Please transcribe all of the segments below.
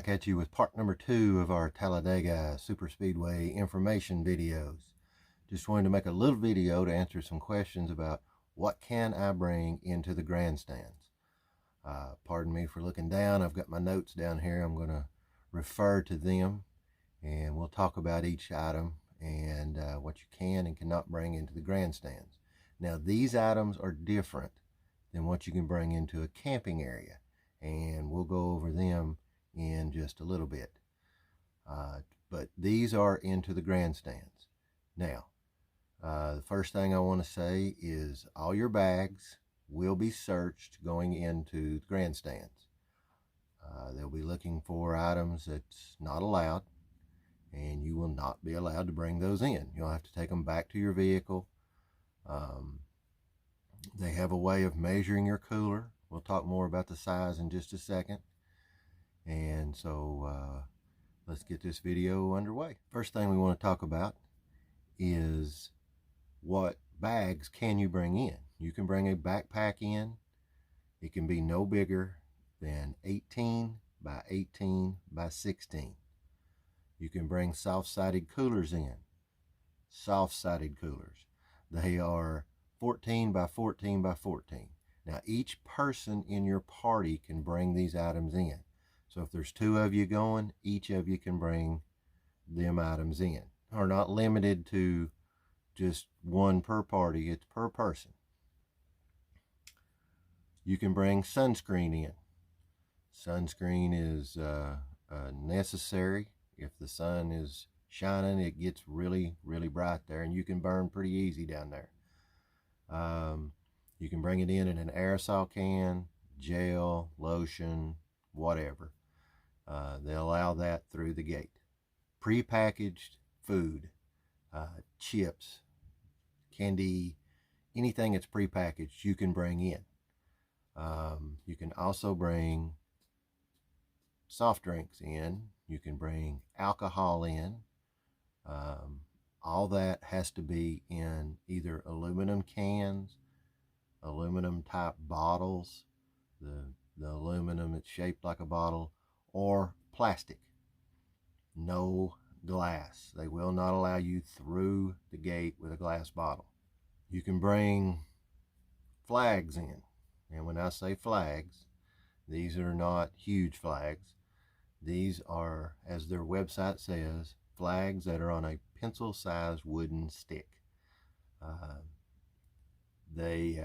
back at you with part number 2 of our Talladega Superspeedway information videos. Just wanted to make a little video to answer some questions about what can I bring into the grandstands. Pardon me for looking down. I've got my notes down here. I'm going to refer to them and we'll talk about each item and what you can and cannot bring into the grandstands. Now these items are different than what you can bring into a camping area, and we'll go over them in just a little bit. But these are into the grandstands. Now, the first thing I want to say is all your bags will be searched going into the grandstands. They'll be looking for items that's not allowed, and you will not be allowed to bring those in. You'll have to take them back to your vehicle. They have a way of measuring your cooler. We'll talk more about the size in just a second. And so let's get this video underway. First thing we want to talk about is what bags can you bring in. You can bring a backpack in. It can be no bigger than 18 by 18 by 16. You can bring soft-sided coolers in. Soft-sided coolers. They are 14 by 14 by 14. Now each person in your party can bring these items in. So if there's 2 of you going, each of you can bring them items in. Are not limited to just 1 per party, it's per person. You can bring sunscreen in. Sunscreen is necessary. If the sun is shining, it gets really, really bright there, and you can burn pretty easy down there. You can bring it in an aerosol can, gel, lotion, whatever. They'll allow that through the gate. Pre-packaged food, chips, candy, anything that's pre-packaged you can bring in. You can also bring soft drinks in. You can bring alcohol in. All that has to be in either aluminum cans, aluminum type bottles, the aluminum that's shaped like a bottle, or plastic. No glass. They will not allow you through the gate with a glass bottle. You can bring flags in. And when I say flags, these are not huge flags. These are, as their website says, flags that are on a pencil-sized wooden stick. They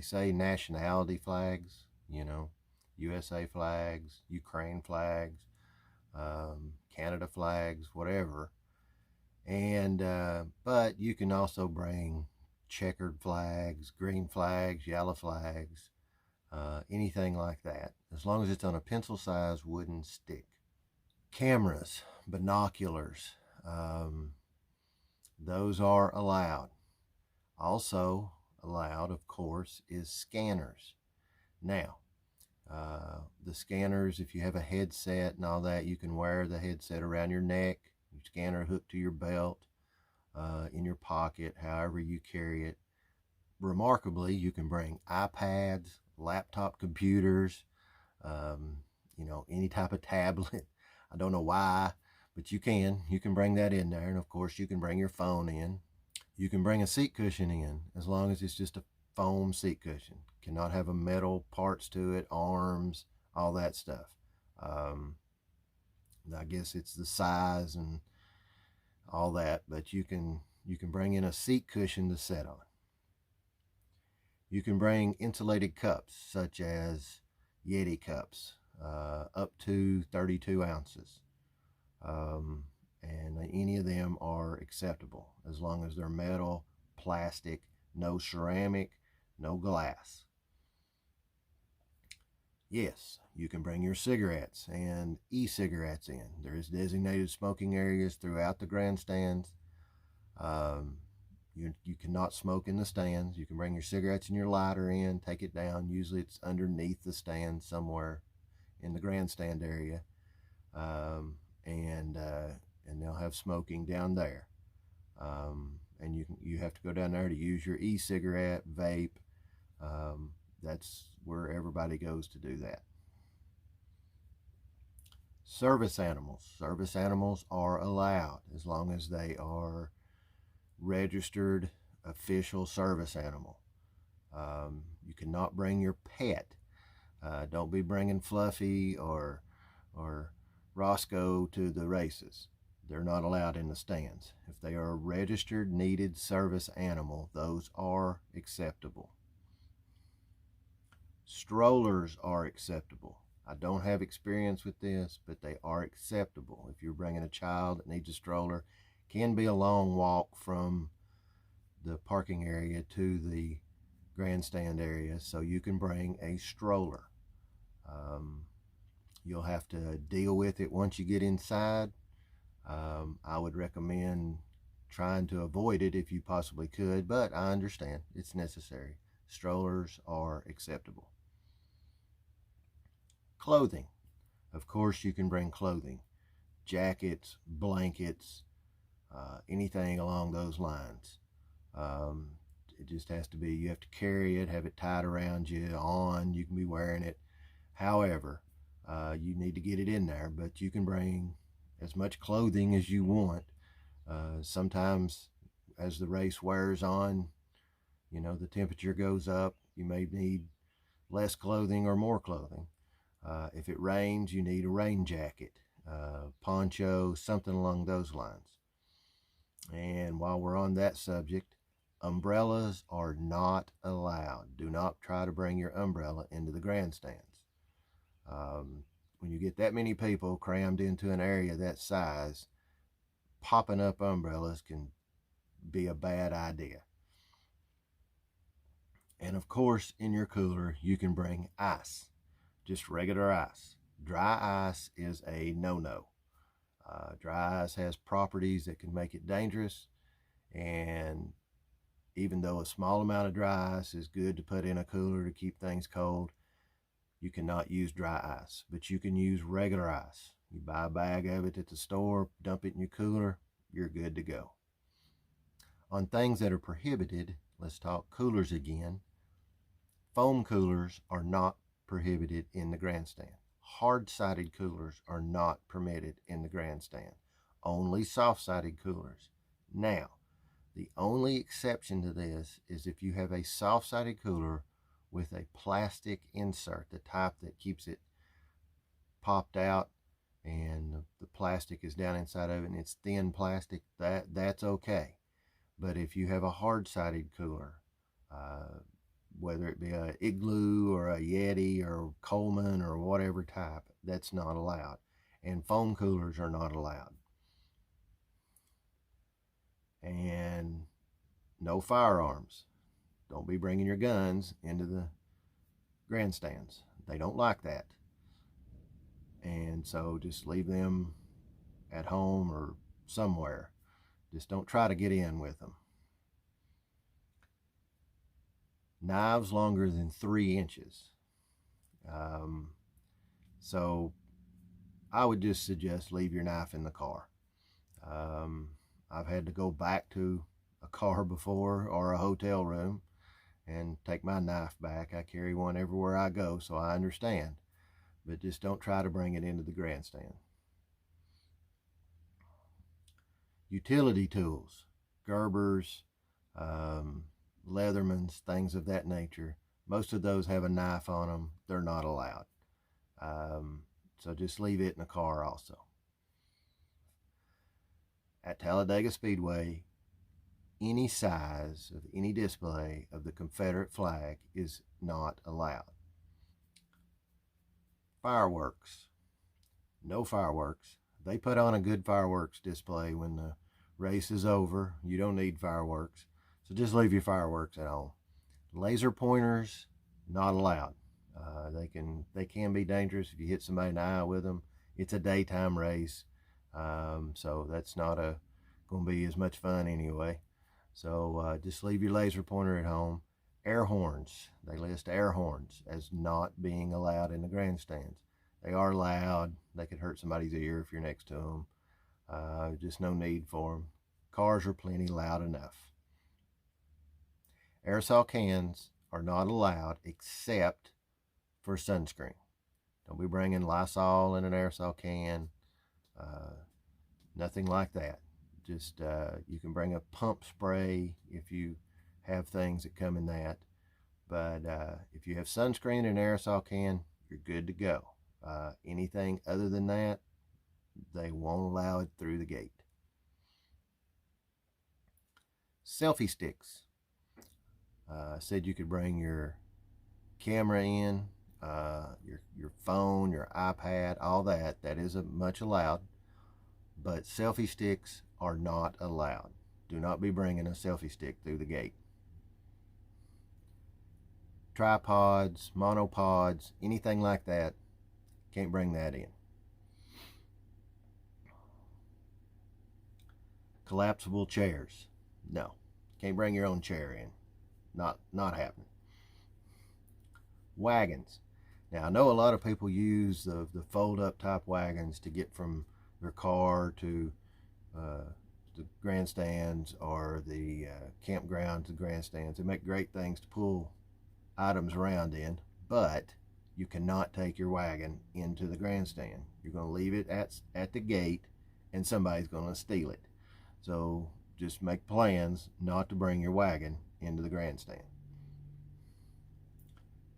say nationality flags, you know, USA flags, Ukraine flags, Canada flags, whatever. And but you can also bring checkered flags, green flags, yellow flags, anything like that, as long as it's on a pencil-sized wooden stick. Cameras, binoculars, those are allowed. Also allowed, of course, is scanners. Now, the scanners, if you have a headset and all that, you can wear the headset around your neck, your scanner hooked to your belt, in your pocket, however you carry it. Remarkably, you can bring iPads, laptop computers, you know, any type of tablet. I don't know why, but you can bring that in there. And of course you can bring your phone in. You can bring a seat cushion in, as long as it's just a foam seat cushion. Cannot have a metal parts to it, arms, all that stuff. I guess it's the size and all that, but you can bring in a seat cushion to sit on. You can bring insulated cups, such as Yeti cups, up to 32 ounces. And any of them are acceptable, as long as they're metal, plastic, no ceramic, no glass. Yes, you can bring your cigarettes and e-cigarettes in. There is designated smoking areas throughout the grandstands. You cannot smoke in the stands. You can bring your cigarettes and your lighter in, take it down. Usually it's underneath the stand somewhere in the grandstand area. And they'll have smoking down there. And you have to go down there to use your e-cigarette, vape. That's where everybody goes to do that. Service animals. Service animals are allowed as long as they are registered official service animal. You cannot bring your pet. Don't be bringing Fluffy or Roscoe to the races. They're not allowed in the stands. If they are a registered needed service animal, those are acceptable. Strollers are acceptable. I don't have experience with this, but they are acceptable. If you're bringing a child that needs a stroller, can be a long walk from the parking area to the grandstand area, so you can bring a stroller. You'll have to deal with it once you get inside. I would recommend trying to avoid it if you possibly could, but I understand it's necessary. Strollers are acceptable. Clothing. Of course, you can bring clothing, jackets, blankets, anything along those lines. It just has to be, you have to carry it, have it tied around you, you can be wearing it. However, you need to get it in there, but you can bring as much clothing as you want. Sometimes as the race wears on, the temperature goes up, you may need less clothing or more clothing. If it rains, you need a rain jacket, poncho, something along those lines. And while we're on that subject, umbrellas are not allowed. Do not try to bring your umbrella into the grandstands. When you get that many people crammed into an area that size, popping up umbrellas can be a bad idea. And of course, in your cooler, you can bring ice, just regular ice. Dry ice is a no-no. Dry ice has properties that can make it dangerous, and even though a small amount of dry ice is good to put in a cooler to keep things cold, you cannot use dry ice, but you can use regular ice. You buy a bag of it at the store, dump it in your cooler, you're good to go. On things that are prohibited, let's talk coolers again. Foam coolers are not prohibited in the grandstand. Hard-sided coolers are not permitted in the grandstand. Only soft-sided coolers. Now, the only exception to this is if you have a soft-sided cooler with a plastic insert, the type that keeps it popped out and the plastic is down inside of it and it's thin plastic, that's okay. But if you have a hard-sided cooler, whether it be a Igloo or a Yeti or Coleman or whatever type, that's not allowed. And foam coolers are not allowed. And no firearms. Don't be bringing your guns into the grandstands. They don't like that. And so just leave them at home or somewhere. Just don't try to get in with them. Knives longer than 3 inches. So I would just suggest leave your knife in the car. I've had to go back to a car before or a hotel room and take my knife back. I carry one everywhere I go, so I understand. But just don't try to bring it into the grandstand. Utility tools, Gerbers, Leathermans, things of that nature. Most of those have a knife on them. They're not allowed. So just leave it in the car also. At Talladega Speedway, any size of any display of the Confederate flag is not allowed. Fireworks. No fireworks. They put on a good fireworks display when the race is over. You don't need fireworks. So just leave your fireworks at home. Laser pointers, not allowed. They can be dangerous if you hit somebody in the eye with them. It's a daytime race, so that's not going to be as much fun anyway. So just leave your laser pointer at home. Air horns. They list air horns as not being allowed in the grandstands. They are loud. They could hurt somebody's ear if you're next to them. Just no need for them. Cars are plenty loud enough. Aerosol cans are not allowed except for sunscreen. Don't be bringing Lysol in an aerosol can. Nothing like that. Just you can bring a pump spray if you have things that come in that. But if you have sunscreen and aerosol can, you're good to go. Anything other than that, they won't allow it through the gate. Selfie sticks. Said you could bring your camera in, your phone, your iPad, all that. That is much allowed. But selfie sticks are not allowed. Do not be bringing a selfie stick through the gate. Tripods, monopods, anything like that, can't bring that in. Collapsible chairs, no, can't bring your own chair in. Not happening. Wagons. Now I know a lot of people use the fold-up type wagons to get from their car to the grandstands or the campground to grandstands. They make great things to pull items around in, but you cannot take your wagon into the grandstand. You're going to leave it at the gate, and somebody's going to steal it. So just make plans not to bring your wagon into the grandstand.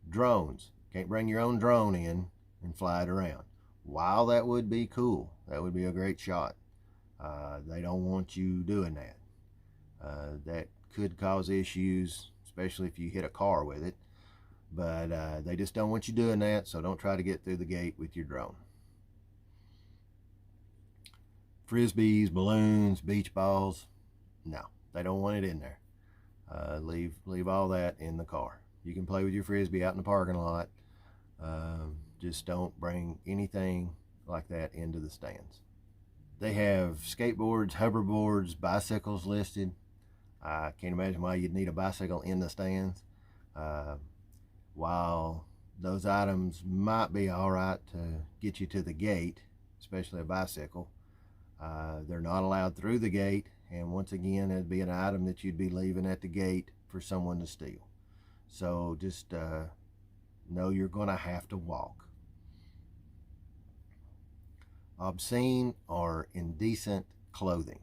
Drones. Can't bring your own drone in and fly it around. While that would be cool, that would be a great shot, they don't want you doing that. That could cause issues, especially if you hit a car with it. But they just don't want you doing that, so don't try to get through the gate with your drone. Frisbees, balloons, beach balls, no, they don't want it in there. Leave all that in the car. You can play with your frisbee out in the parking lot. Just don't bring anything like that into the stands. They have skateboards, hoverboards, bicycles listed. I can't imagine why you'd need a bicycle in the stands. While those items might be all right to get you to the gate, especially a bicycle, they're not allowed through the gate, and once again, it'd be an item that you'd be leaving at the gate for someone to steal. So just know you're going to have to walk. Obscene or indecent clothing.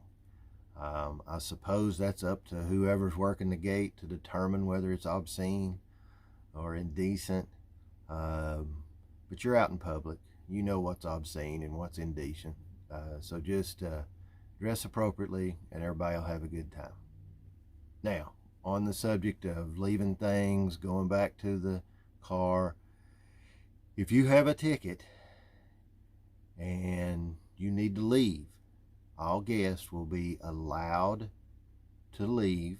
I suppose that's up to whoever's working the gate to determine whether it's obscene or indecent. But you're out in public. You know what's obscene and what's indecent. So just dress appropriately and everybody will have a good time. Now, on the subject of leaving things, going back to the car, if you have a ticket and you need to leave, all guests will be allowed to leave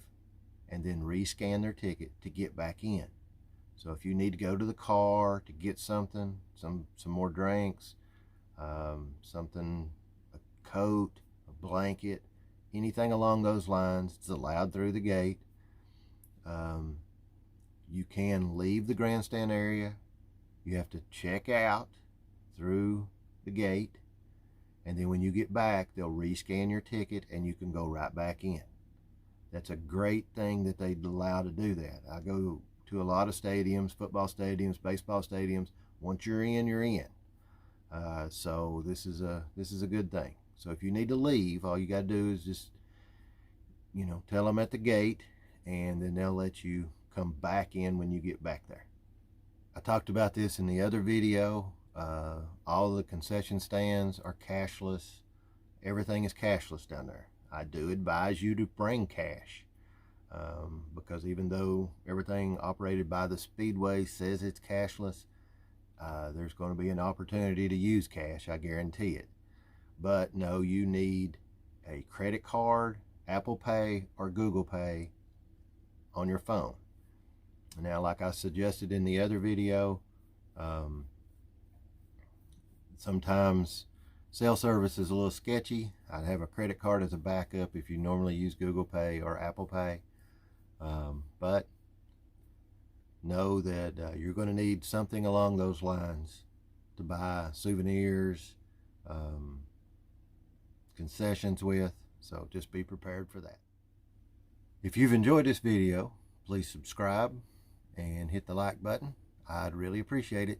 and then rescan their ticket to get back in. So if you need to go to the car to get something, some more drinks, something, a coat, a blanket, anything along those lines, it's allowed through the gate. You can leave the grandstand area. You have to check out through the gate, and then when you get back, they'll rescan your ticket and you can go right back in. That's a great thing that they allow to do that. I go to a lot of stadiums, football stadiums, baseball stadiums. Once you're in, you're in. So this is a good thing. So if you need to leave, all you got to do is just, tell them at the gate, and then they'll let you come back in when you get back there. I talked about this in the other video. All the concession stands are cashless. Everything is cashless down there. I do advise you to bring cash, because even though everything operated by the Speedway says it's cashless, there's going to be an opportunity to use cash, I guarantee it. But no, you need a credit card, Apple Pay, or Google Pay on your phone. Now, like I suggested in the other video, sometimes cell service is a little sketchy. I'd have a credit card as a backup if you normally use Google Pay or Apple Pay. But know that you're going to need something along those lines to buy souvenirs, concessions with, so just be prepared for that. If you've enjoyed this video, please subscribe and hit the like button. I'd really appreciate it.